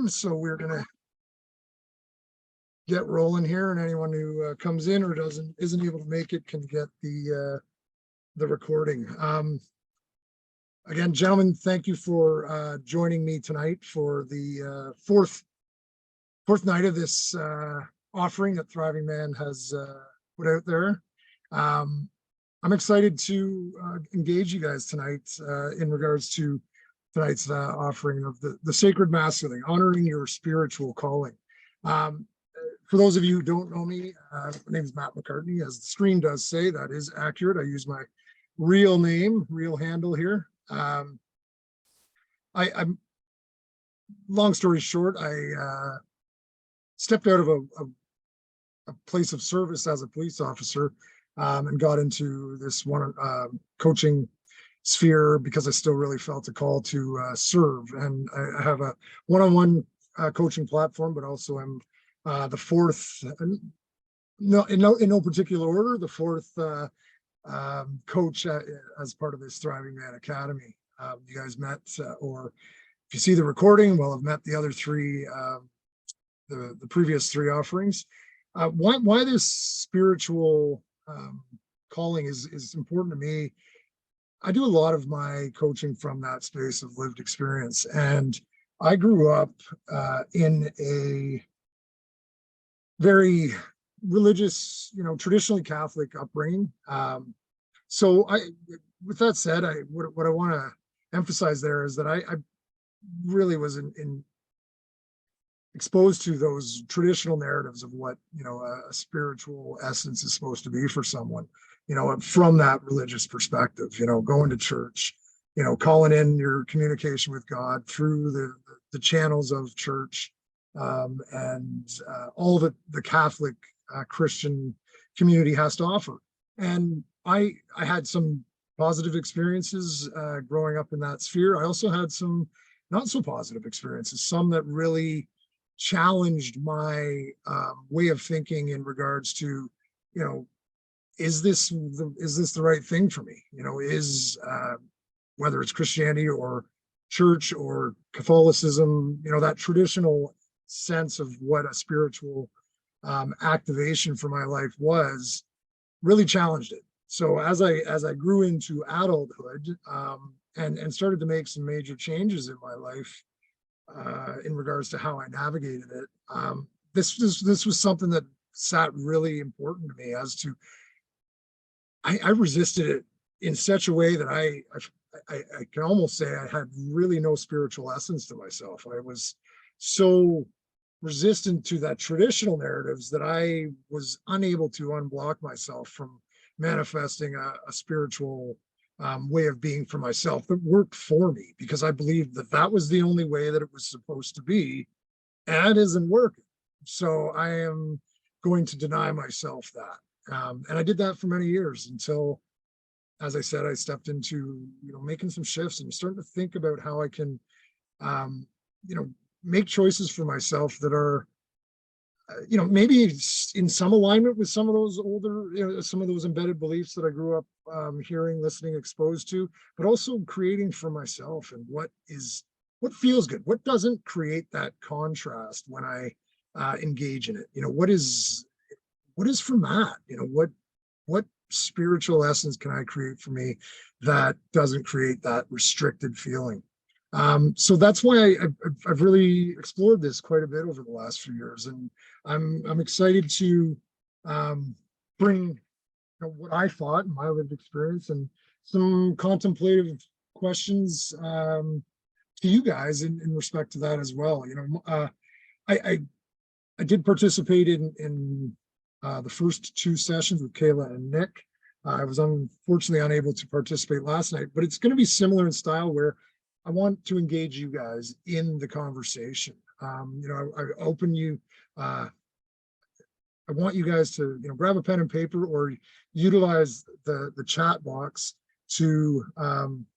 So we're going to get rolling here, and anyone who comes in or isn't able to make it can get the recording. Again, gentlemen, thank you for joining me tonight for the fourth night of this offering that Thriving Man has put out there. I'm excited to engage you guys tonight in regards to tonight's offering of the Sacred Masculine, honoring your spiritual calling. For those of you who don't know me, my name is Matt McCartney. As the screen does say, that is accurate. I use my real name, real handle here. I'm long story short, I stepped out of a place of service as a police officer and got into this one coaching sphere because I still really felt a call to serve. And I have a one-on-one coaching platform, but also I'm the fourth, in no particular order, the fourth coach as part of this Thriving Man Academy. You guys met, or if you see the recording, well, I've met the other three, the previous three offerings. Why this spiritual calling is important to me. I do a lot of my coaching from that space of lived experience, and I grew up in a very religious, traditionally Catholic upbringing. So with that said, what I want to emphasize there is that I really was exposed to those traditional narratives of what, a spiritual essence is supposed to be for someone, from that religious perspective, going to church, calling in your communication with God through the channels of church, and all that the Catholic Christian community has to offer. And I had some positive experiences growing up in that sphere. I also had some not so positive experiences, some that really challenged my way of thinking in regards to, is this the right thing for me? Whether it's Christianity or church or Catholicism, that traditional sense of what a spiritual activation for my life was really challenged it. So as I grew into adulthood and started to make some major changes in my life in regards to how I navigated it, this was something that sat really important to me as to I resisted it in such a way that I can almost say I had really no spiritual essence to myself. I was so resistant to that traditional narratives that I was unable to unblock myself from manifesting a spiritual way of being for myself that worked for me, because I believed that was the only way that it was supposed to be, and it isn't working. So I am going to deny myself that. And I did that for many years until, as I said, I stepped into, making some shifts and starting to think about how I can, make choices for myself that are, maybe in some alignment with some of those older, some of those embedded beliefs that I grew up hearing, listening, exposed to, but also creating for myself and what feels good, what doesn't create that contrast when I engage in it. What is for Matt? What spiritual essence can I create for me that doesn't create that restricted feeling? So that's why I've really explored this quite a bit over the last few years, and I'm excited to bring what I thought and my lived experience and some contemplative questions to you guys in respect to that as well. I did participate in the first two sessions with Kayla and Nick. I was unfortunately unable to participate last night, but it's going to be similar in style where I want to engage you guys in the conversation. I open you. I want you guys to grab a pen and paper or utilize the chat box to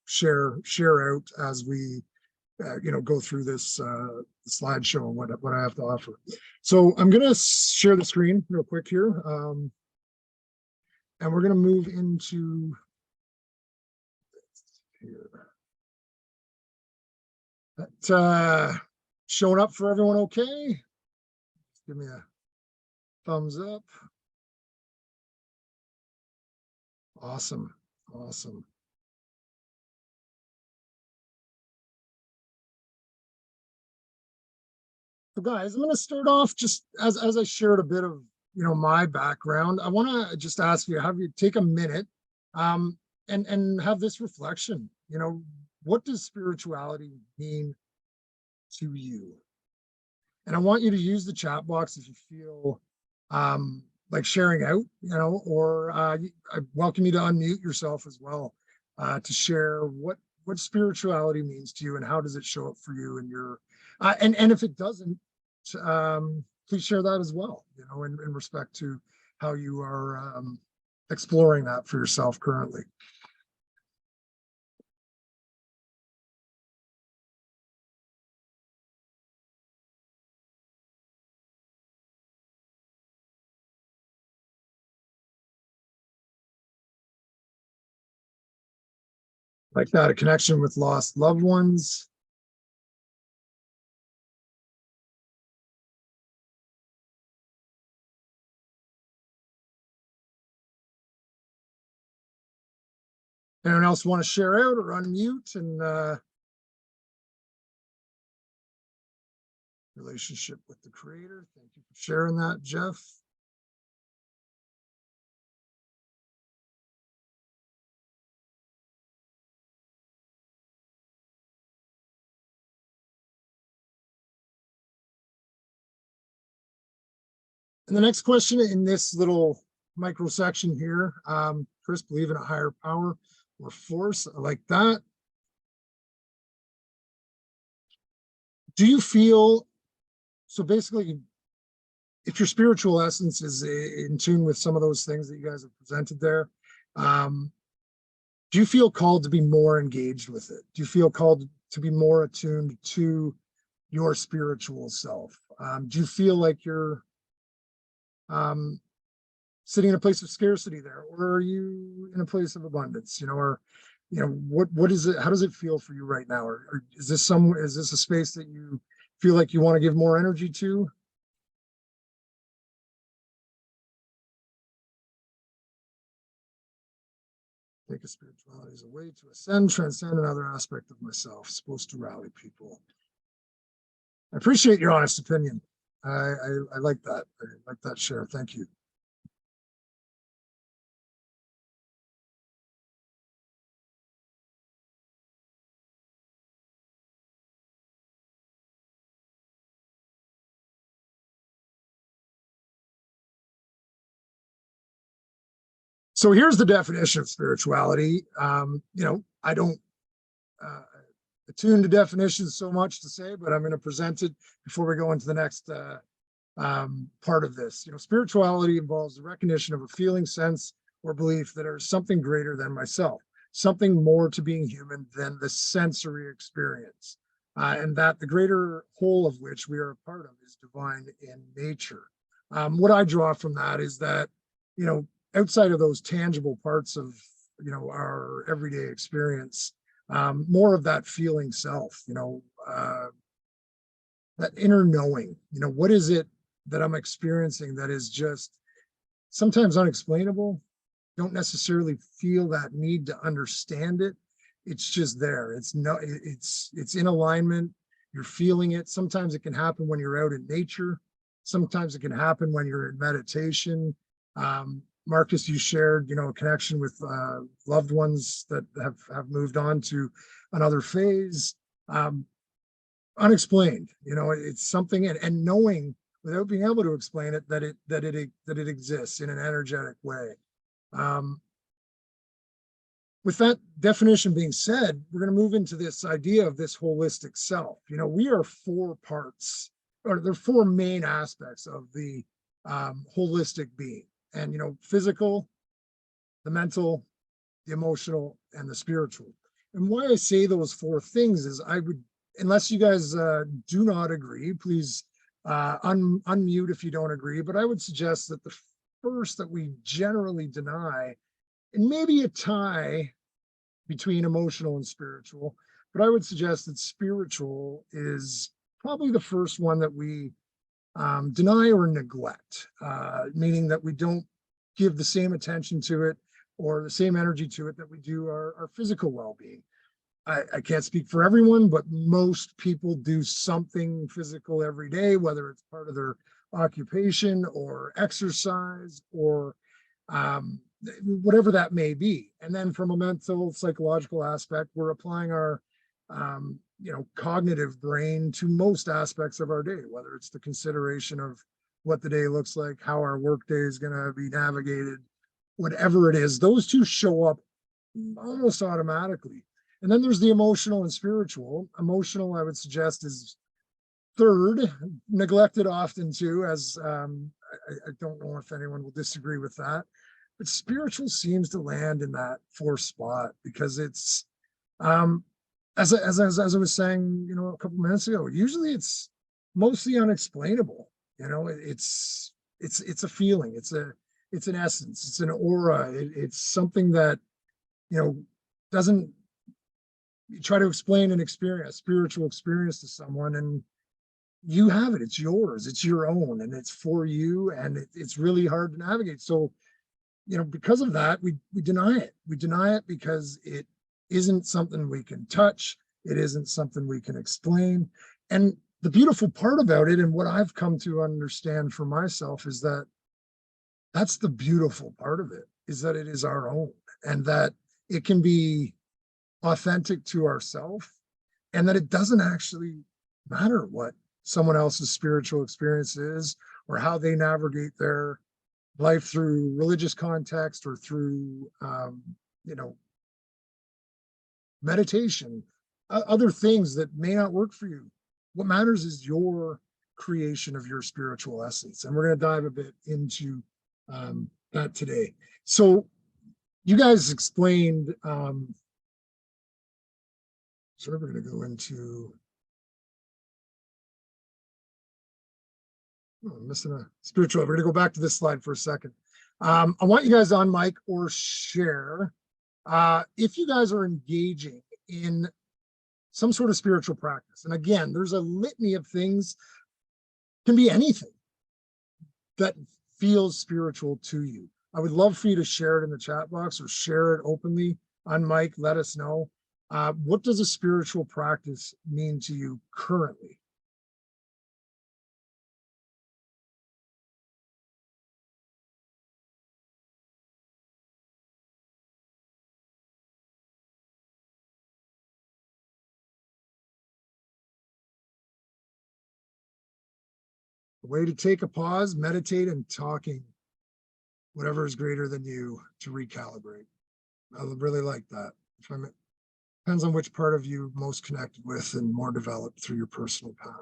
share out as we go through this slideshow and what I have to offer. So I'm going to share the screen real quick here, and we're going to move into here. showing up for everyone okay? Give me a thumbs up. Awesome. Awesome. So guys, I'm going to start off just as I shared a bit of, my background. I want to just ask you, have you take a minute and have this reflection. What does spirituality mean to you? And I want you to use the chat box if you feel like sharing out, or I welcome you to unmute yourself as well to share what spirituality means to you and how does it show up for you in your and if it doesn't, please share that as well, in respect to how you are exploring that for yourself currently. Like that, a connection with lost loved ones. Anyone else want to share out or unmute and relationship with the creator? Thank you for sharing that, Jeff. And the next question in this little micro section here, Chris, believe in a higher power or force. I like that. Do you feel, so basically, if your spiritual essence is in tune with some of those things that you guys have presented there, do you feel called to be more engaged with it? Do you feel called to be more attuned to your spiritual self? Do you feel like you're sitting in a place of scarcity there, or are you in a place of abundance? Or what is it? How does it feel for you right now? Or is this a space that you feel like you want to give more energy to? Take a spirituality as a way to ascend, transcend another aspect of myself, supposed to rally people. I appreciate your honest opinion. I like that. I like that share. Thank you. So here's the definition of spirituality. I don't attune to definitions so much to say, but I'm going to present it before we go into the next part of this. Spirituality involves the recognition of a feeling, sense, or belief that there's something greater than myself, something more to being human than the sensory experience, and that the greater whole of which we are a part of is divine in nature. What I draw from that is that, outside of those tangible parts of, our everyday experience, more of that feeling self, that inner knowing, what is it that I'm experiencing that is just sometimes unexplainable? Don't necessarily feel that need to understand it. It's just there. It's in alignment. You're feeling it. Sometimes it can happen when you're out in nature. Sometimes it can happen when you're in meditation. Marcus, you shared, a connection with loved ones that have moved on to another phase. Unexplained, it's something, and knowing without being able to explain it that it exists in an energetic way. With that definition being said, we're going to move into this idea of this holistic self. We are four parts, or there are four main aspects of the holistic being. And, physical, the mental, the emotional, and the spiritual. And why I say those four things is I would, unless you guys do not agree, please unmute if you don't agree, but I would suggest that the first that we generally deny, and maybe a tie between emotional and spiritual, but I would suggest that spiritual is probably the first one that we deny or neglect, meaning that we don't give the same attention to it or the same energy to it that we do our physical well-being. I can't speak for everyone, but most people do something physical every day, whether it's part of their occupation or exercise or whatever that may be. And then from a mental, psychological aspect, we're applying our cognitive brain to most aspects of our day, whether it's the consideration of what the day looks like, how our work day is going to be navigated, whatever it is. Those two show up almost automatically. And then there's the emotional and spiritual. Emotional, I would suggest, is third, neglected often too, as I don't know if anyone will disagree with that. But spiritual seems to land in that fourth spot because it's, as I was saying, a couple minutes ago, usually it's mostly unexplainable. It's a feeling, it's an essence, it's an aura. It's something that doesn't try to explain an experience, a spiritual experience to someone, and you have it. It's yours. It's your own, and it's for you, and it's really hard to navigate. So, because of that, we deny it. We deny it because it isn't something we can touch. It isn't something we can explain. And the beautiful part about it, and what I've come to understand for myself, is that that's the beautiful part of it, is that it is our own, and that it can be authentic to ourselves, and that it doesn't actually matter what someone else's spiritual experience is or how they navigate their life through religious context or through meditation, other things that may not work for you. What matters is your creation of your spiritual essence, and we're going to dive a bit into that today. So you guys explained so we're going to go into, I'm missing a spiritual. We're going to go back to this slide for a second. I want you guys on mic or share if you guys are engaging in some sort of spiritual practice. And again, there's a litany of things, can be anything that feels spiritual to you. I would love for you to share it in the chat box or share it openly on mic. Let us know. What does a spiritual practice mean to you currently? A way to take a pause, meditate, and talking whatever is greater than you to recalibrate. I really like that. Depends on which part of you most connected with and more developed through your personal path.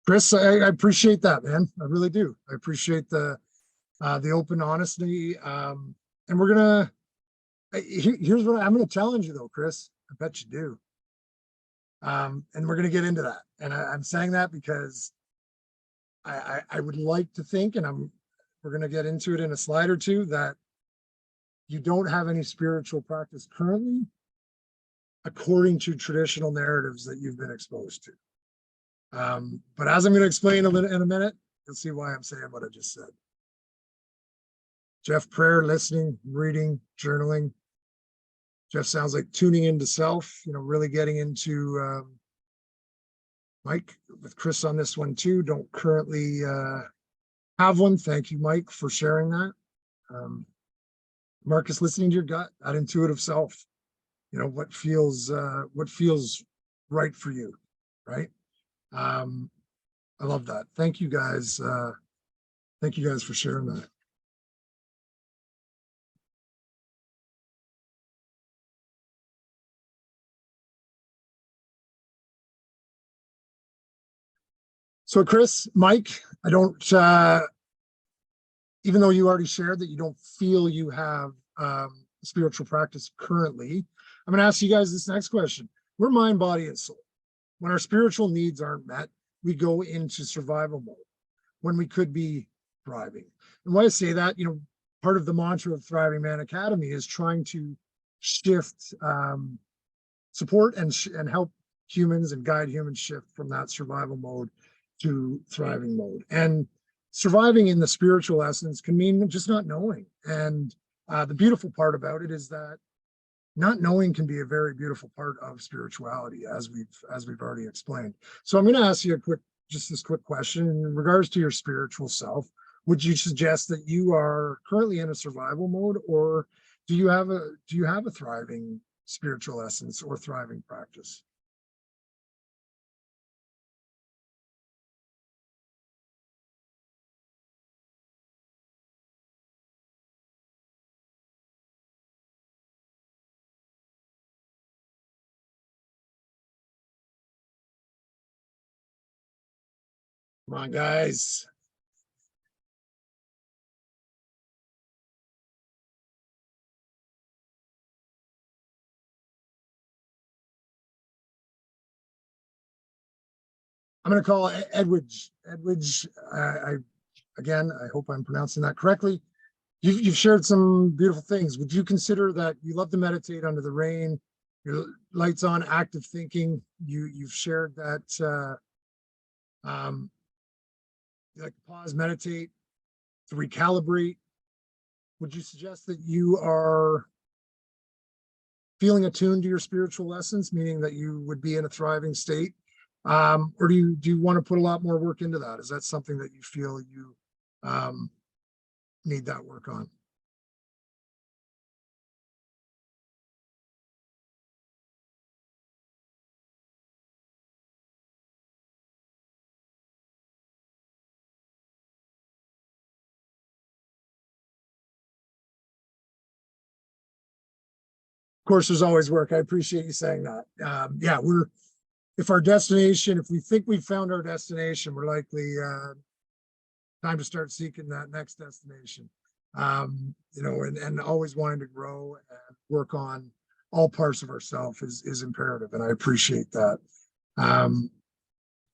Chris, I appreciate that, man. I really do. I appreciate the open honesty. And we're gonna. Here's what I'm gonna challenge you, though, Chris. I bet you do. And we're gonna get into that. And I'm saying that because I would like to think, and we're gonna get into it in a slide or two, that you don't have any spiritual practice currently, according to traditional narratives that you've been exposed to. But as I'm going to explain in a minute, you'll see why I'm saying what I just said. Jeff, prayer, listening, reading, journaling. Jeff sounds like tuning into self, really getting into Mike with Chris on this one too. Don't currently have one. Thank you, Mike, for sharing that. Marcus, listening to your gut, that intuitive self, what feels right for you, right? I love that. Thank you guys. Thank you guys for sharing that. So Chris, Mike, I don't, even though you already shared that you don't feel you have spiritual practice currently, I'm going to ask you guys this next question. We're mind, body, and soul. When our spiritual needs aren't met, we go into survival mode when we could be thriving. And why I say that, part of the mantra of Thriving Man Academy is trying to shift, support and help humans and guide humans shift from that survival mode to thriving mode. And surviving in the spiritual essence can mean just not knowing. And the beautiful part about it is that not knowing can be a very beautiful part of spirituality, as we've already explained. So I'm going to ask you just this quick question in regards to your spiritual self. Would you suggest that you are currently in a survival mode, or do you have a thriving spiritual essence or thriving practice? Come on, guys. I'm going to call Edwidge. Edwidge, again, I hope I'm pronouncing that correctly. You've shared some beautiful things. Would you consider that you love to meditate under the rain, your lights on, active thinking? You've shared that you like to pause, meditate, to recalibrate. Would you suggest that you are feeling attuned to your spiritual essence, meaning that you would be in a thriving state? Or do you want to put a lot more work into that? Is that something that you feel you um, need that work on? Of course, there's always work. I appreciate you saying that. Yeah, if our destination, if we think we've found our destination, we're likely time to start seeking that next destination. And always wanting to grow and work on all parts of ourselves is imperative, and I appreciate that. Um,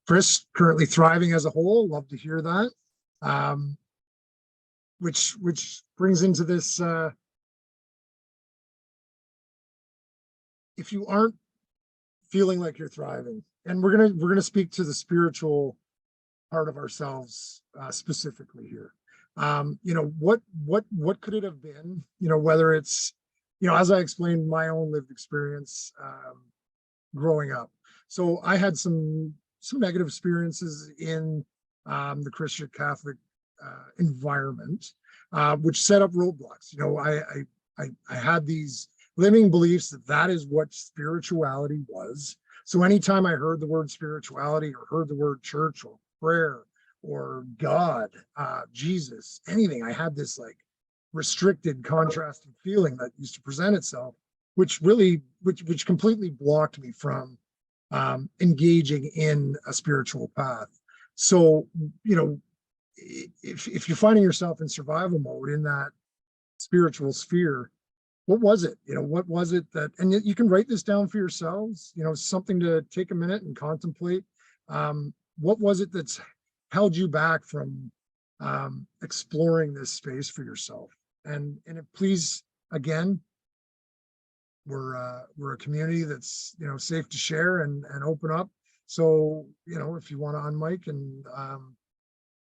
Chris, currently thriving as a whole, love to hear that. Um, which brings into this, if you aren't feeling like you're thriving, and we're gonna speak to the spiritual part of ourselves specifically here. What could it have been? Whether it's, as I explained my own lived experience growing up. So I had some negative experiences in the Christian Catholic environment, which set up roadblocks. I had these limiting beliefs that is what spirituality was. So anytime I heard the word spirituality or heard the word church or prayer or God, Jesus, anything, I had this like restricted, contrasting feeling that used to present itself, which completely blocked me from engaging in a spiritual path. So, if you're finding yourself in survival mode in that spiritual sphere, what was it? What was it that, and you can write this down for yourselves, something to take a minute and contemplate. What was it that's held you back from exploring this space for yourself? Please, again, we're a community that's safe to share and open up. So if you want to unmic and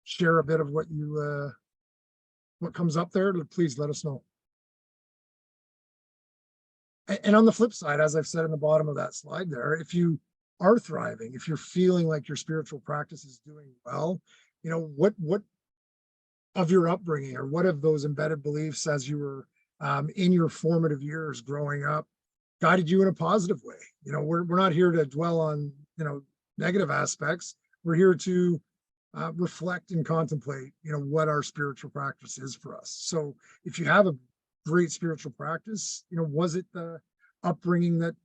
share a bit of what comes up there, please let us know. And on the flip side, as I've said in the bottom of that slide there, if you are thriving, if you're feeling like your spiritual practice is doing well, what of your upbringing or what of those embedded beliefs as you were in your formative years growing up guided you in a positive way? We're not here to dwell on negative aspects. We're here to reflect and contemplate what our spiritual practice is for us. So if you have a great spiritual practice, was it the upbringing that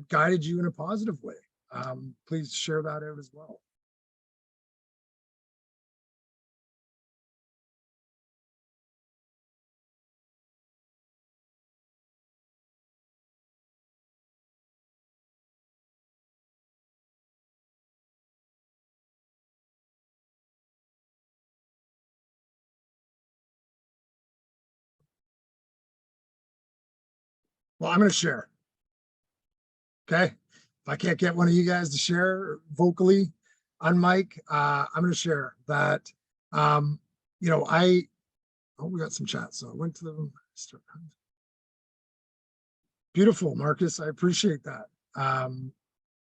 guided you in a positive way? Please share that out as well. Well, I'm going to share. Okay. If I can't get one of you guys to share vocally on mic, I'm going to share that. Um, you know, oh, we got some chat. So I went to the beautiful, Marcus. I appreciate that.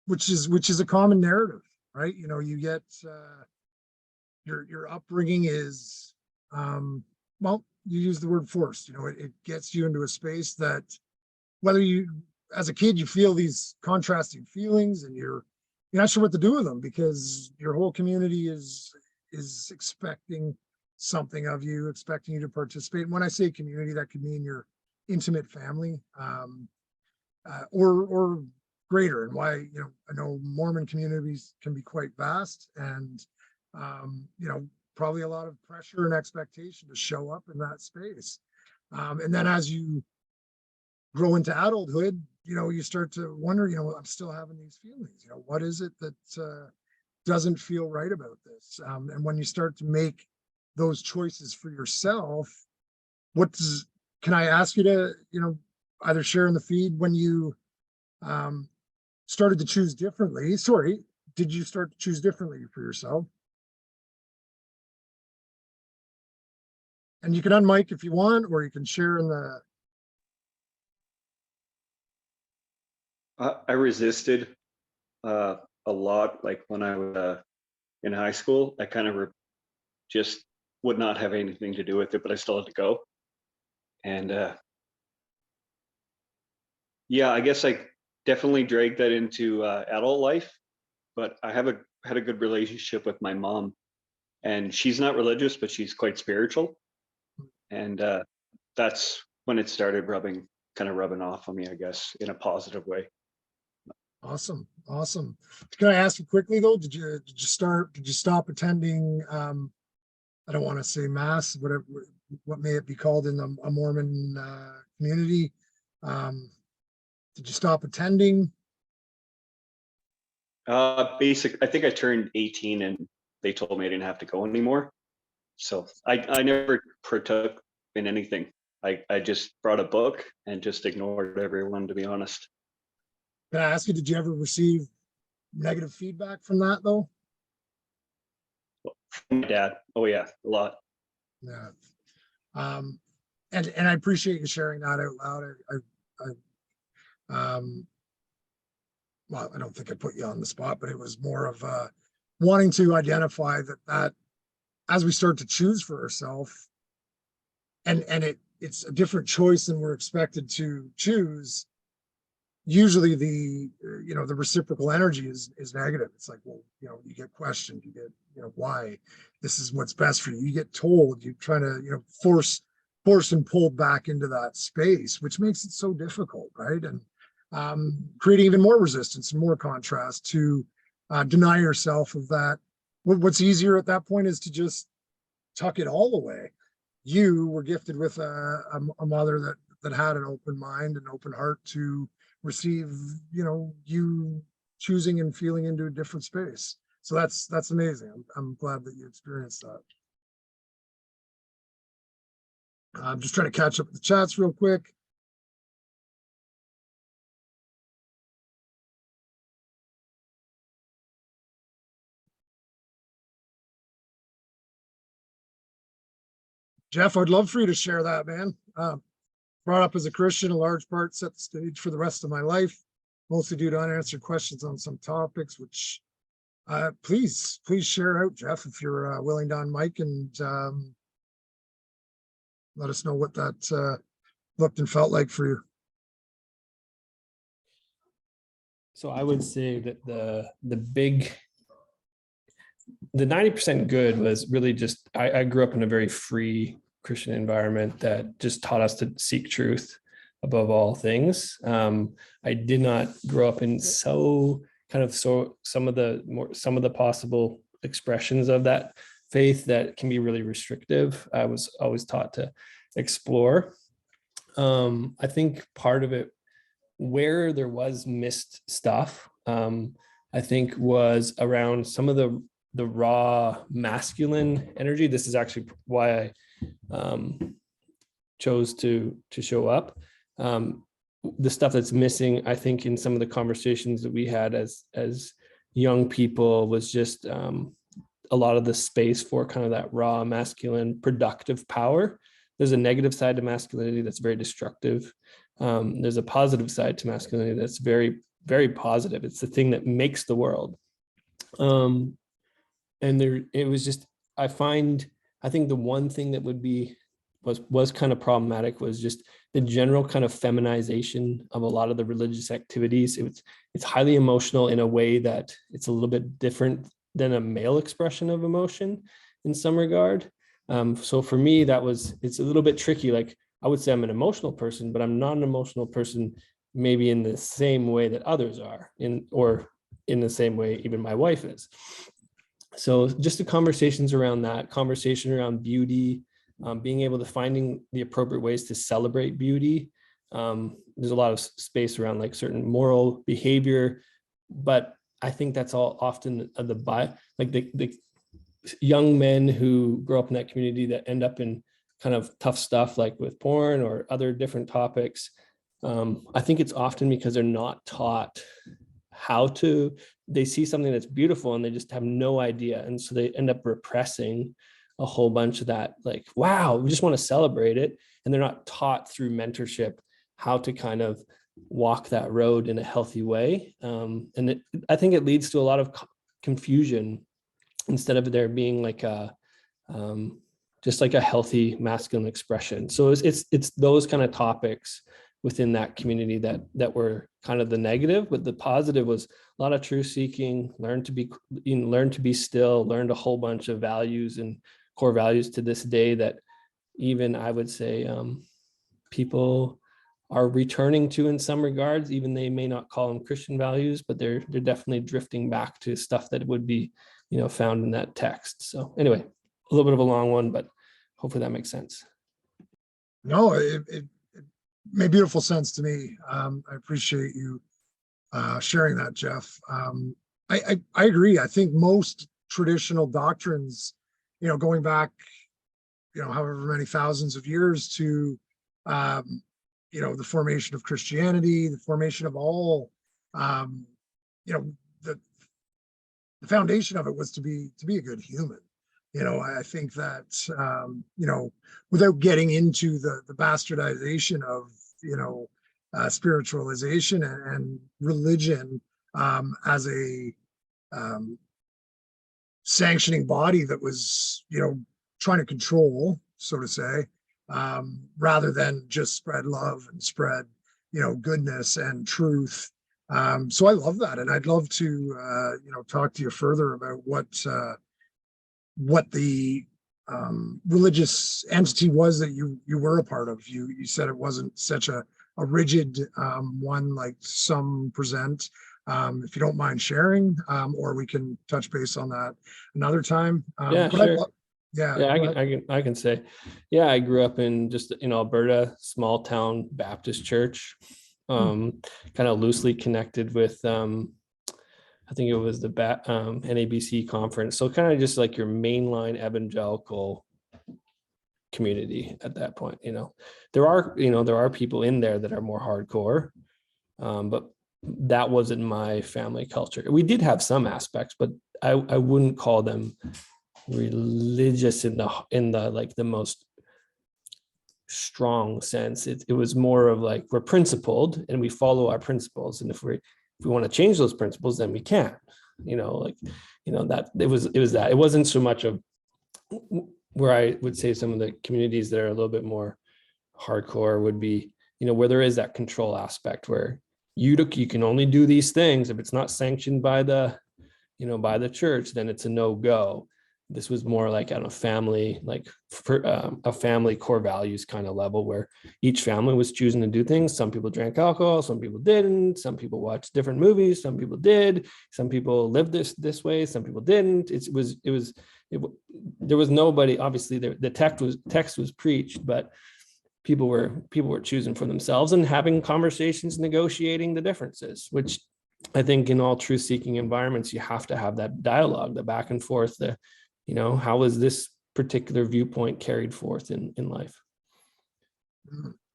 Which is a common narrative, right? You know, you get your upbringing is well, you use the word forced. You know, it gets you into a space that whether you as a kid you feel these contrasting feelings and you're not sure what to do with them because your whole community is expecting something of you, expecting you to participate. And when I say community, that could mean your intimate family, or greater. And why, you know, I know Mormon communities can be quite vast, and you know, probably a lot of pressure and expectation to show up in that space. And then as you grow into adulthood, you know, you start to wonder, you know, I'm still having these feelings. You know, what is it that doesn't feel right about this? And when you start to make those choices for yourself, what does, can I ask you to, you know, either share in the feed when you started to choose differently? Sorry, did you start to choose differently for yourself? And you can unmic if you want, or you can share in the. I resisted a lot. Like when I was in high school, I kind of just would not have anything to do with it, but I still had to go. And yeah, I guess I definitely dragged that into adult life. But I have had a good relationship with my mom, and she's not religious, but she's quite spiritual, and that's when it started kind of rubbing off on me, I guess, in a positive way. Awesome, awesome. Can I ask you quickly though? Did you stop attending? I don't want to say mass, whatever, what may it be called in a Mormon community? Did you stop attending? I think I turned 18 and they told me I didn't have to go anymore. So I never partook in anything. I just brought a book and just ignored everyone, to be honest. Can I ask you, did you ever receive negative feedback from that though? From my dad. Oh yeah, a lot. Yeah. And I appreciate you sharing that out loud. Well, I don't think I put you on the spot, but it was more of wanting to identify that as we start to choose for ourselves, and it's a different choice than we're expected to choose. Usually the you know, the reciprocal energy is negative. It's like, well, you know, you get questioned, you get, you know, why this is what's best for you. You get told, you're trying to, you know, force and pull back into that space, which makes it so difficult, right? And creating even more resistance and more contrast to deny yourself of that. What's easier at that point is to just tuck it all away. You were gifted with a mother that had an open mind and open heart to receive, you know, you choosing and feeling into a different space. So that's amazing. I'm glad that you experienced that. I'm just trying to catch up with the chats real quick. Jeff, I'd love for you to share that, man. Brought up as a Christian, a large part set the stage for the rest of my life, mostly due to unanswered questions on some topics, which please share out, Jeff, if you're willing to unmic and let us know what that looked and felt like for you. So I would say that the 90% good was really just, I grew up in a very free Christian environment that just taught us to seek truth above all things. I did not grow up in some of the possible expressions of that faith that can be really restrictive. I was always taught to explore. I think part of it, where there was missed stuff, I think was around some of the raw masculine energy. This is actually why I chose to show up. the stuff that's missing, I think, in some of the conversations that we had as young people was just a lot of the space for kind of that raw masculine productive power. There's a negative side to masculinity that's very destructive. There's a positive side to masculinity that's very, very positive. It's the thing that makes the world. And it was just, I think the one thing that was kind of problematic was just the general kind of feminization of a lot of the religious activities. It's highly emotional in a way that it's a little bit different than a male expression of emotion in some regard. So for me, it's a little bit tricky. Like, I would say I'm an emotional person, but I'm not an emotional person maybe in the same way that others are, or in the same way even my wife is. So just the conversations around that, conversation around beauty, being able to finding the appropriate ways to celebrate beauty. There's a lot of space around like certain moral behavior, but I think that's all often the young men who grow up in that community that end up in kind of tough stuff like with porn or other different topics. I think it's often because they're not taught they see something that's beautiful and they just have no idea. And so they end up repressing a whole bunch of that, like, wow, we just want to celebrate it. And they're not taught through mentorship how to kind of walk that road in a healthy way. I think it leads to a lot of confusion instead of there being like just like a healthy masculine expression. So it's those kind of topics within that community that were kind of the negative, but the positive was a lot of truth seeking, learn to be still, learned a whole bunch of values and core values to this day that even I would say people are returning to in some regards. Even they may not call them Christian values, but they're definitely drifting back to stuff that would be, found in that text. So anyway, a little bit of a long one, but hopefully that makes sense. No, it made beautiful sense to me. I appreciate you sharing that, Jeff. I agree. I think most traditional doctrines, going back, however many thousands of years to, the formation of Christianity, the formation of all, the foundation of it was to be a good human. I think that, without getting into the bastardization of, spiritualization and religion as a sanctioning body that was, trying to control, so to say, rather than just spread love and spread, goodness and truth. So I love that. And I'd love to, talk to you further about what the religious entity was that you were a part of. You said it wasn't such a rigid one like some present. If you don't mind sharing, or we can touch base on that another time. Yeah, sure. Yeah, I can say, yeah, I grew up in just in Alberta, small town Baptist church, kind of loosely connected with I think it was the NABC conference. So kind of just like your mainline evangelical community at that point. There are people in there that are more hardcore, but that wasn't my family culture. We did have some aspects, but I wouldn't call them religious in the like the most strong sense. It was more of like, we're principled and we follow our principles, and if we want to change those principles, then we can. That it was that. It wasn't so much of where I would say some of the communities that are a little bit more hardcore would be, where there is that control aspect where you can only do these things if it's not sanctioned by the church, then it's a no-go. This was more like on a family, like for a family core values kind of level where each family was choosing to do things. Some people drank alcohol, some people didn't. Some people watched different movies, some people did. Some people lived this way, some people didn't. There was nobody. Obviously, the text was preached, but people were choosing for themselves and having conversations, negotiating the differences, which I think in all truth-seeking environments, you have to have that dialogue, the back and forth, how is this particular viewpoint carried forth in life?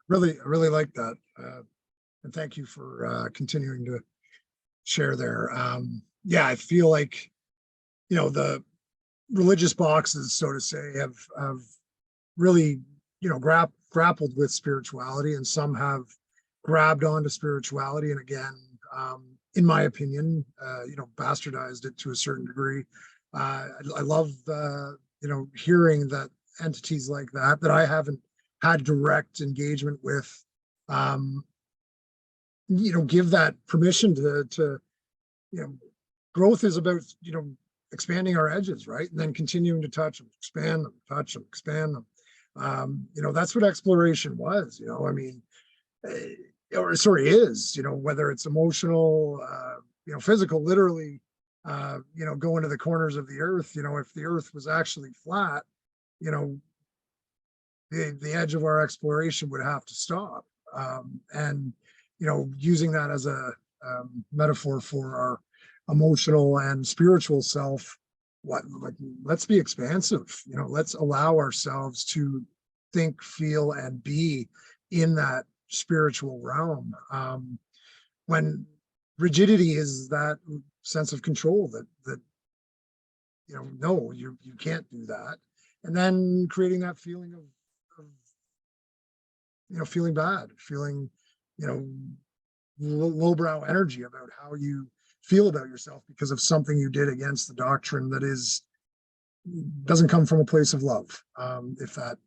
Really like that. and thank you for continuing to share there. Yeah, I feel like, the religious boxes, so to say, have really, grappled with spirituality, and some have grabbed onto spirituality. And again, in my opinion, bastardized it to a certain degree. I love, hearing that entities like that I haven't had direct engagement with, give that permission to, growth is about, expanding our edges, right? And then continuing to touch them, expand them, touch them, expand them. That's what exploration was, I mean, or sorry, is, whether it's emotional, physical, literally, going to the corners of the earth, if the earth was actually flat, the edge of our exploration would have to stop. And, using that as a metaphor for our emotional and spiritual self, let's be expansive, let's allow ourselves to think, feel, and be in that spiritual realm. When rigidity is that sense of control that no, you can't do that, and then creating that feeling of feeling bad, feeling lowbrow energy about how you feel about yourself because of something you did against the doctrine that doesn't come from a place of love, if that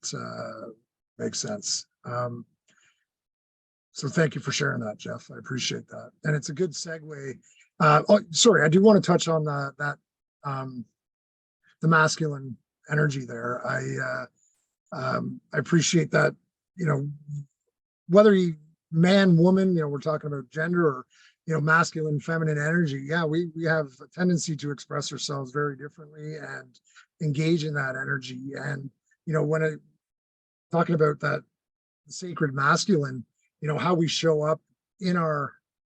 makes sense. So thank you for sharing that, Jeff. I appreciate that. And it's a good segue. Sorry, I do want to touch on the masculine energy there. I appreciate that, whether you man, woman, we're talking about gender, or, masculine, feminine energy. Yeah, we have a tendency to express ourselves very differently and engage in that energy. And, when talking about that sacred masculine, how we show up in our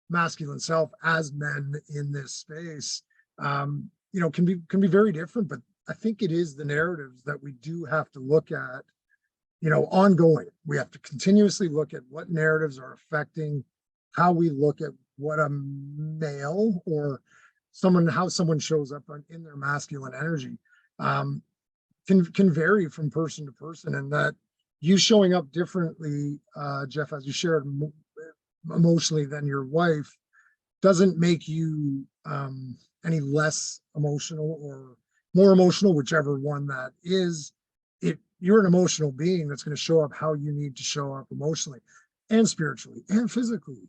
masculine self as men in this space, can be very different. But I think it is the narratives that we do have to look at, ongoing. We have to continuously look at what narratives are affecting how we look at what a male or how someone shows up in their masculine energy. Can vary from person to person, and that you showing up differently, Jeff, as you shared, emotionally than your wife, doesn't make you any less emotional or more emotional, whichever one that is. You're an emotional being that's going to show up how you need to show up emotionally and spiritually and physically.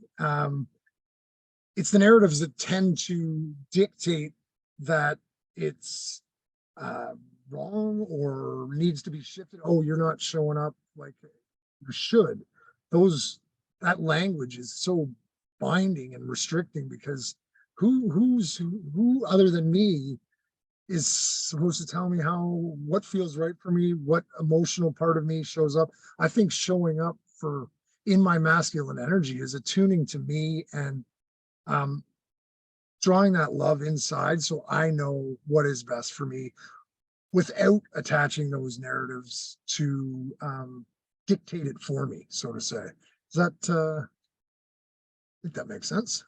It's the narratives that tend to dictate that it's wrong or needs to be shifted. Oh, you're not showing up like you should. That language is so binding and restricting, because who other than me is supposed to tell me what feels right for me, what emotional part of me shows up. I think showing up in my masculine energy is attuning to me and drawing that love inside, so I know what is best for me without attaching those narratives to dictate it for me, so to say. I think that makes sense.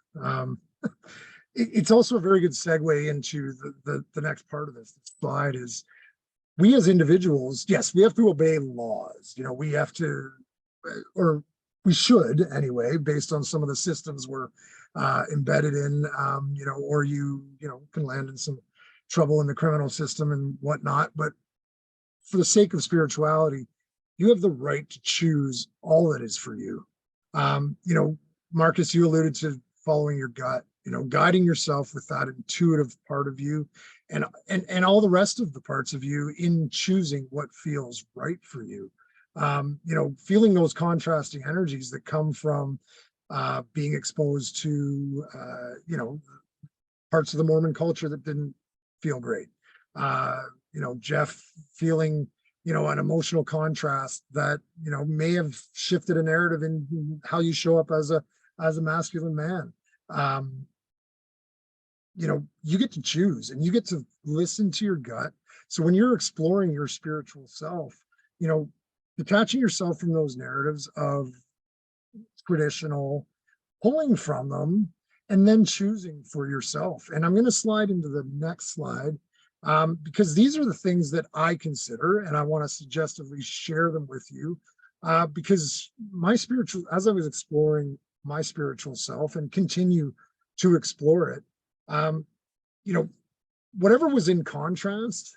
It's also a very good segue into the next part of this slide. Is we as individuals, yes, we have to obey laws. We have to, or we should anyway, based on some of the systems we're embedded in, or you can land in some trouble in the criminal system and whatnot. But for the sake of spirituality, you have the right to choose all that is for you. Marcus, you alluded to following your gut, guiding yourself with that intuitive part of you, and all the rest of the parts of you in choosing what feels right for you. Feeling those contrasting energies that come from being exposed to, parts of the Mormon culture that didn't feel great. Jeff feeling, an emotional contrast that, may have shifted a narrative in how you show up as a masculine man. You get to choose and you get to listen to your gut. So when you're exploring your spiritual self, detaching yourself from those narratives of traditional, pulling from them and then choosing for yourself. And I'm going to slide into the next slide because these are the things that I consider, and I want to suggestively share them with you because as I was exploring my spiritual self and continue to explore it, whatever was in contrast,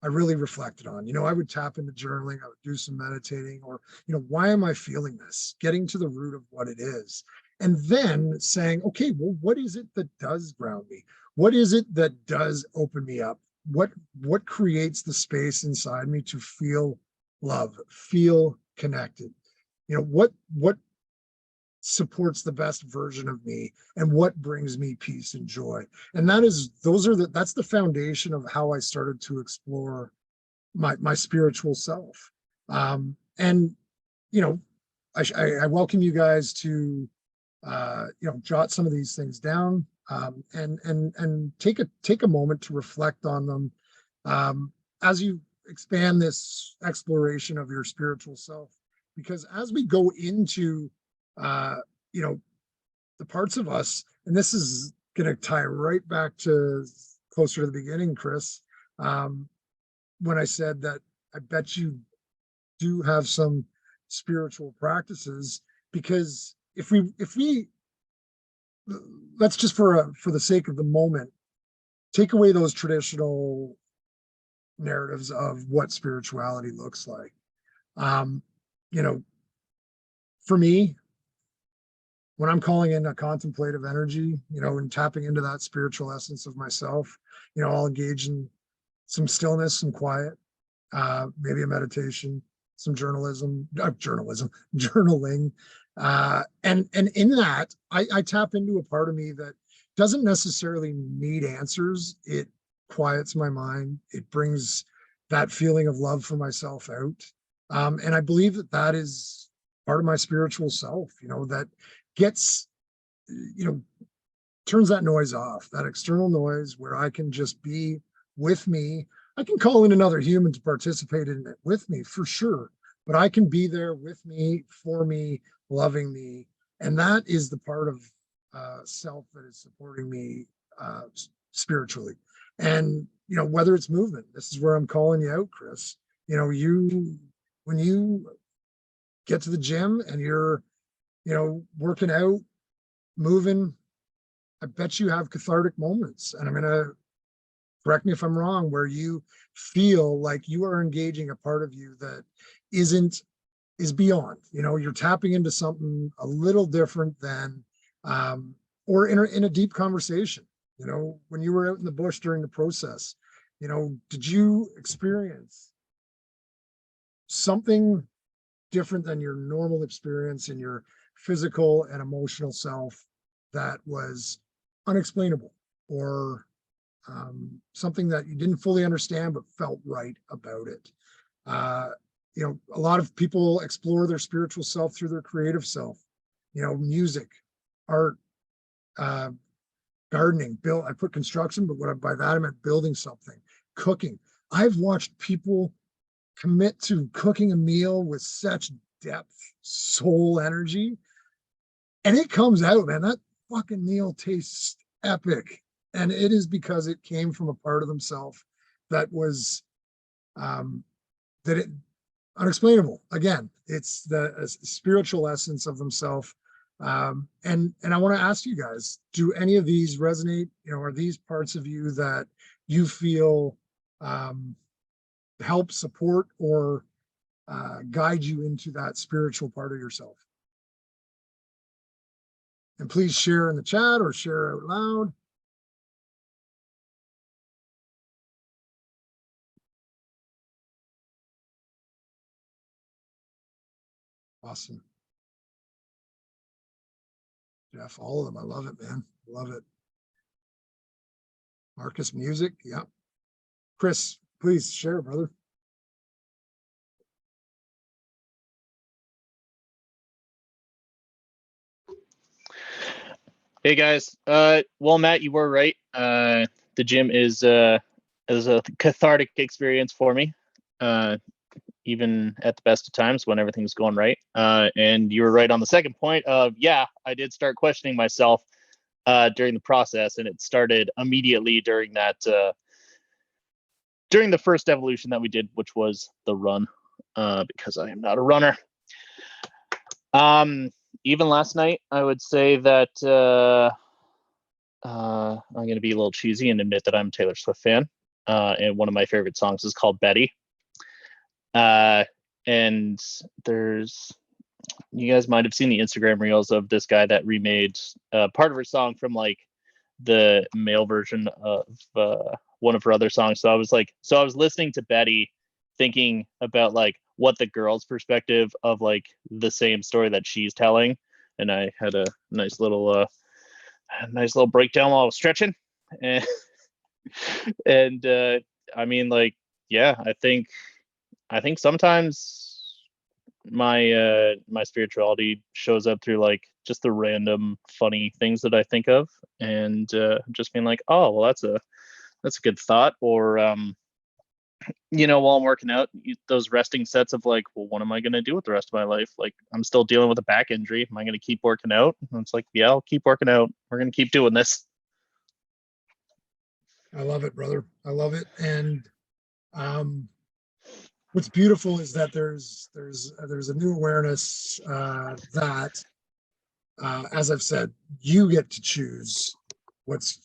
I really reflected on. I would tap into journaling, I would do some meditating, or, why am I feeling this? Getting to the root of what it is. And then saying, okay, well, what is it that does ground me? What is it that does open me up? What creates the space inside me to feel love, feel connected? What supports the best version of me and what brings me peace and joy? And that's the foundation of how I started to explore my spiritual self. And I welcome you guys to jot some of these things down and take a moment to reflect on them as you expand this exploration of your spiritual self. Because as we go into the parts of us, and this is going to tie right back to closer to the beginning, Chris, when I said that I bet you do have some spiritual practices, because if we let's just for the sake of the moment take away those traditional narratives of what spirituality looks like. For me, when I'm calling in a contemplative energy, and tapping into that spiritual essence of myself, I'll engage in some stillness, some quiet, maybe a meditation, some journalism, journaling. And in that, I tap into a part of me that doesn't necessarily need answers. It quiets my mind. It brings that feeling of love for myself out. And I believe that is part of my spiritual self, that gets, turns that noise off, that external noise where I can just be with me. I can call in another human to participate in it with me for sure, but I can be there with me, for me, loving me. And that is the part of self that is supporting me spiritually. And, whether it's movement, this is where I'm calling you out, Chris. When you get to the gym and you're, working out, moving, I bet you have cathartic moments. And I'm going to, correct me if I'm wrong, where you feel like you are engaging a part of you that is beyond, you're tapping into something a little different than, or in a deep conversation, when you were out in the bush during the process, did you experience something different than your normal experience in your physical and emotional self that was unexplainable, or something that you didn't fully understand but felt right about it? A lot of people explore their spiritual self through their creative self, music, art, gardening, I put construction, but by that I meant building something, cooking. I've watched people commit to cooking a meal with such depth, soul energy, and it comes out, man. That fucking meal tastes epic. And it is because it came from a part of themselves that was unexplainable. Again, it's the spiritual essence of themselves. And I want to ask you guys, do any of these resonate? Are these parts of you that you feel help support or guide you into that spiritual part of yourself? And please share in the chat or share out loud. Awesome. Jeff, all of them. I love it, man. Love it. Marcus, music. Yeah. Chris, please share, brother. Hey guys. Well, Matt, you were right. The gym is a cathartic experience for me. even at the best of times when everything's going right. And you were right on the second point of, yeah, I did start questioning myself during the process, and it started immediately during that during the first evolution that we did, which was the run, because I am not a runner. Even last night, I would say that I'm going to be a little cheesy and admit that I'm a Taylor Swift fan. And one of my favorite songs is called Betty. And you guys might have seen the Instagram reels of this guy that remade part of her song from like the male version of one of her other songs. So I was listening to Betty, thinking about like what the girl's perspective of like the same story that she's telling. And I had a nice little breakdown while I was stretching. And I mean, like, yeah, I think sometimes my spirituality shows up through like just the random funny things that I think of, and just being like, oh, well, that's a good thought. Or while I'm working out, those resting sets of like, well, what am I going to do with the rest of my life? Like, I'm still dealing with a back injury. Am I going to keep working out? And it's like, yeah, I'll keep working out. We're going to keep doing this. I love it, brother. I love it. And what's beautiful is that there's a new awareness that, as I've said, you get to choose what's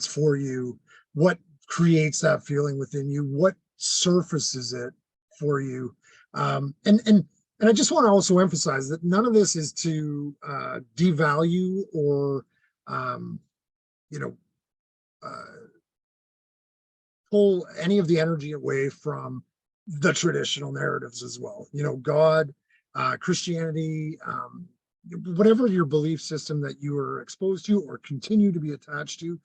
for you, what creates that feeling within you, what surfaces it for you. And I just want to also emphasize that none of this is to devalue or pull any of the energy away from the traditional narratives as well. God, Christianity, whatever your belief system that you are exposed to or continue to be attached to,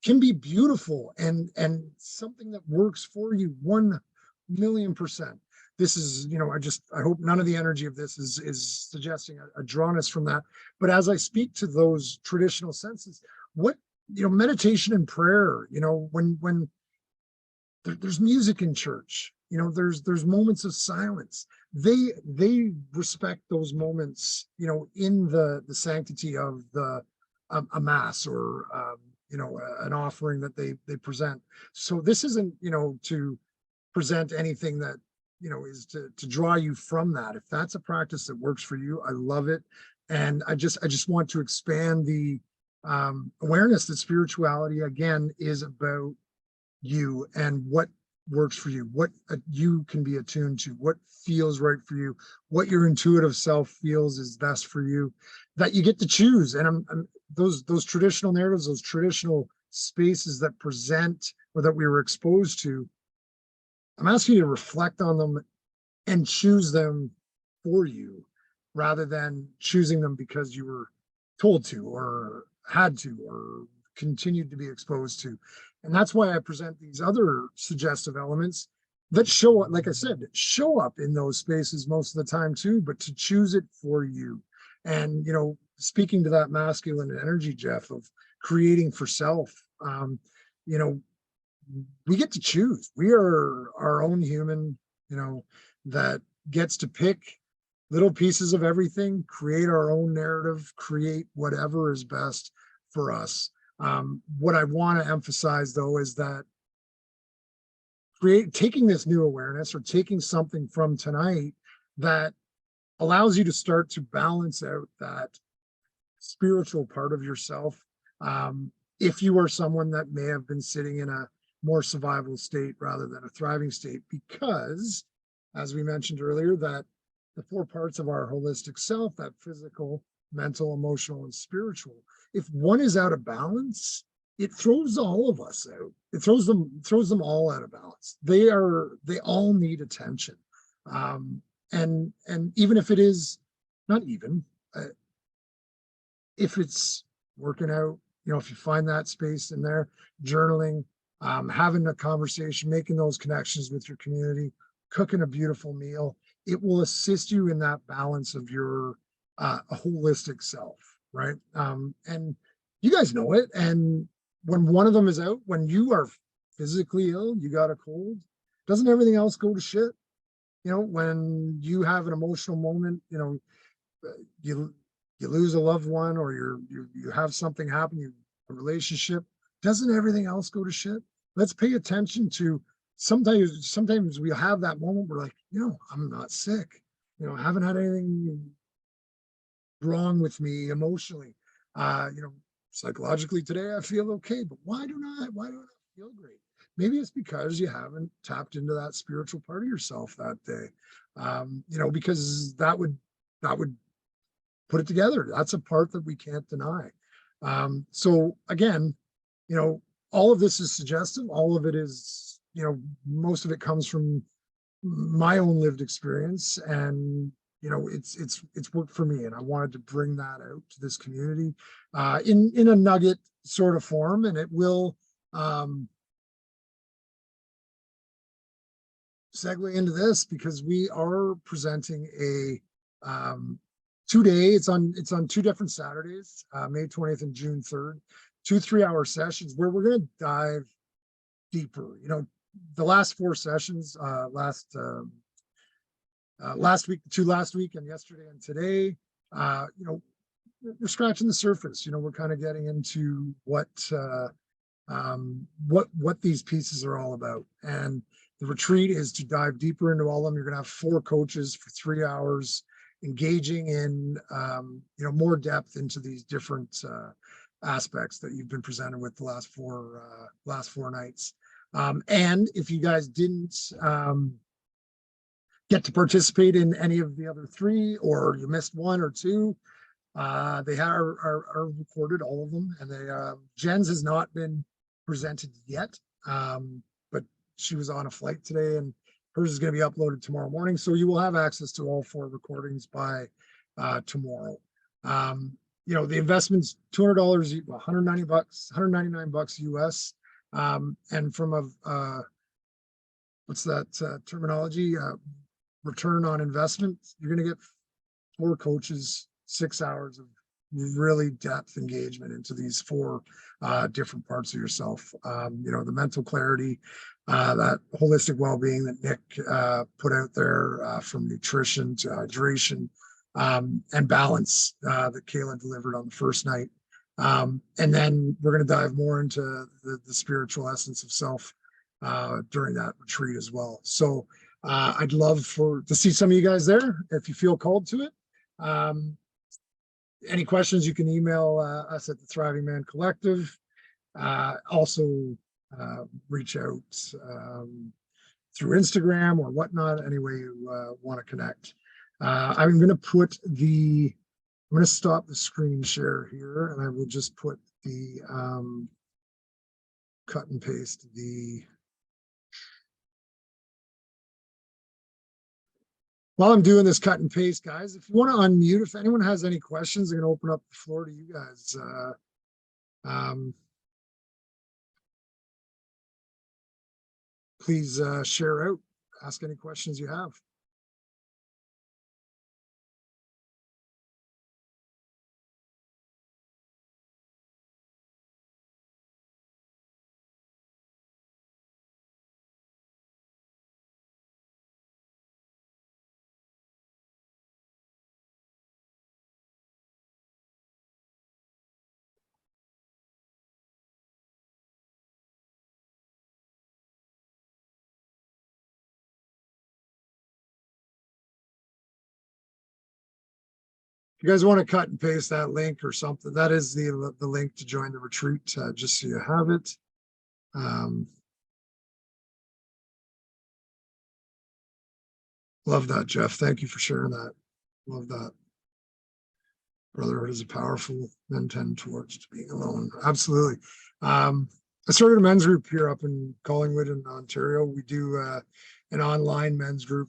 can be beautiful and something that works for you 1,000,000%. This is, I hope none of the energy of this is suggesting a drawness from that. But as I speak to those traditional senses, what, meditation and prayer, when there's music in church, there's moments of silence. They respect those moments, in the sanctity of a mass or an offering that they present. So this isn't to present anything that is to draw you from that. If that's a practice that works for you, I love it. And I just want to expand the awareness that spirituality again is about you and what works for you, what you can be attuned to, what feels right for you, what your intuitive self feels is best for you, that you get to choose. And those traditional narratives, those traditional spaces that present or that we were exposed to, I'm asking you to reflect on them and choose them for you rather than choosing them because you were told to or had to or continued to be exposed to. And that's why I present these other suggestive elements that show up, like I said, show up in those spaces most of the time too, but to choose it for you. And, speaking to that masculine energy, Jeff, of creating for self, we get to choose. We are our own human, that gets to pick little pieces of everything, create our own narrative, create whatever is best for us. What I want to emphasize though is that taking this new awareness or taking something from tonight that allows you to start to balance out that spiritual part of yourself. If you are someone that may have been sitting in a more survival state rather than a thriving state, because as we mentioned earlier, that the 4 parts of our holistic self, that physical, mental, emotional, and spiritual, if one is out of balance, it throws all of us out. It throws them all out of balance. They all need attention. And even if it is not even, if it's working out, if you find that space in there, journaling, having a conversation, making those connections with your community, cooking a beautiful meal, it will assist you in that balance of your holistic self, right? And you guys know it. And when one of them is out, when you are physically ill, you got a cold, doesn't everything else go to shit? when you have an emotional moment, you lose a loved one, or you have something happen, a relationship, doesn't everything else go to shit? Let's pay attention to sometimes we have that moment where like, I'm not sick, I haven't had anything wrong with me emotionally. Psychologically today I feel okay, but why don't I feel great? Maybe it's because you haven't tapped into that spiritual part of yourself that day. Because that would put it together. That's a part that we can't deny. So again, all of this is suggestive. All of it is, most of it comes from my own lived experience, and it's worked for me, and I wanted to bring that out to this community in a nugget sort of form, and it will segue into this because we are presenting a 2-day. It's on 2 different Saturdays, May 20th and June 3rd, 2 3-hour sessions where we're going to dive deeper. The last 4 sessions, last week, 2 last week, and yesterday and today, we're scratching the surface. We're kind of getting into what these pieces are all about. And the retreat is to dive deeper into all of them. You're going to have 4 coaches for 3 hours, engaging in more depth into these different aspects that you've been presented with the last 4 nights. And if you guys didn't get to participate in any of the other 3, or you missed 1 or 2, they are recorded, all of them, and Jen's has not been presented yet, but she was on a flight today, and hers is going to be uploaded tomorrow morning. So you will have access to all 4 recordings by tomorrow. The investment's $200, $190, $199 US. And from a what's that terminology? Return on investment. You're going to get 4 coaches, 6 hours of really depth engagement into these 4 different parts of yourself. The mental clarity, that holistic well-being that Nick put out there, from nutrition to hydration, and balance, that Kayla delivered on the first night. And then we're going to dive more into the spiritual essence of self during that retreat as well. So I'd love to see some of you guys there if you feel called to it. Any questions, you can email us at the Thriving Man Collective. Also reach out through Instagram or whatnot, any way you want to connect. I'm going to stop the screen share here, and I will just put the cut and paste while I'm doing this cut and paste, guys. If you want to unmute, if anyone has any questions, I'm going to open up the floor to you guys. Please share out, ask any questions you have. If you guys want to cut and paste that link or something, that is the link to join the retreat, just so you have it. Love that, Jeff. Thank you for sharing that. Love that. Brotherhood is a powerful, men tend towards being alone. Absolutely. I started a men's group here up in Collingwood in Ontario. We do an online men's group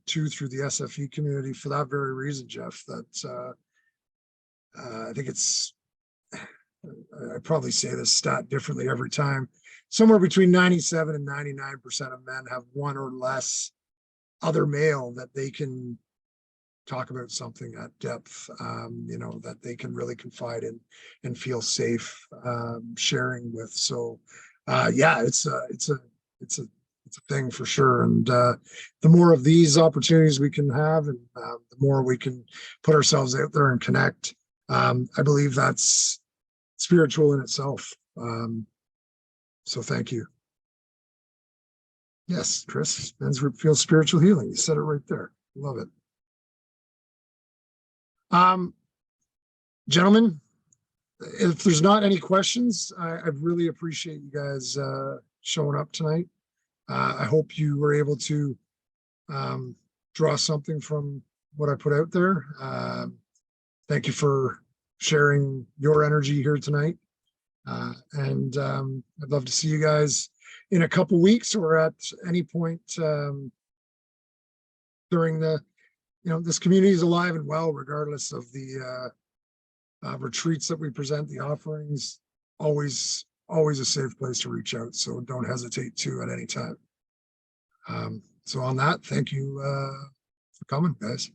too, through the SFE community, for that very reason, Jeff, that I think I probably say this stat differently every time. Somewhere between 97 and 99% of men have one or less other male that they can talk about something at depth, that they can really confide in and feel safe sharing with. So yeah, it's a it's a thing for sure. And the more of these opportunities we can have, and the more we can put ourselves out there and connect, I believe that's spiritual in itself. So thank you. Yes, Chris, men's group feels spiritual healing. You said it right there. Love it. Gentlemen, if there's not any questions, I really appreciate you guys showing up tonight. I hope you were able to draw something from what I put out there. Thank you for sharing your energy here tonight. And I'd love to see you guys in a couple weeks or at any point during the, this community is alive and well, regardless of the retreats that we present, the offerings, always a safe place to reach out. So don't hesitate to at any time. So on that, thank you for coming, guys.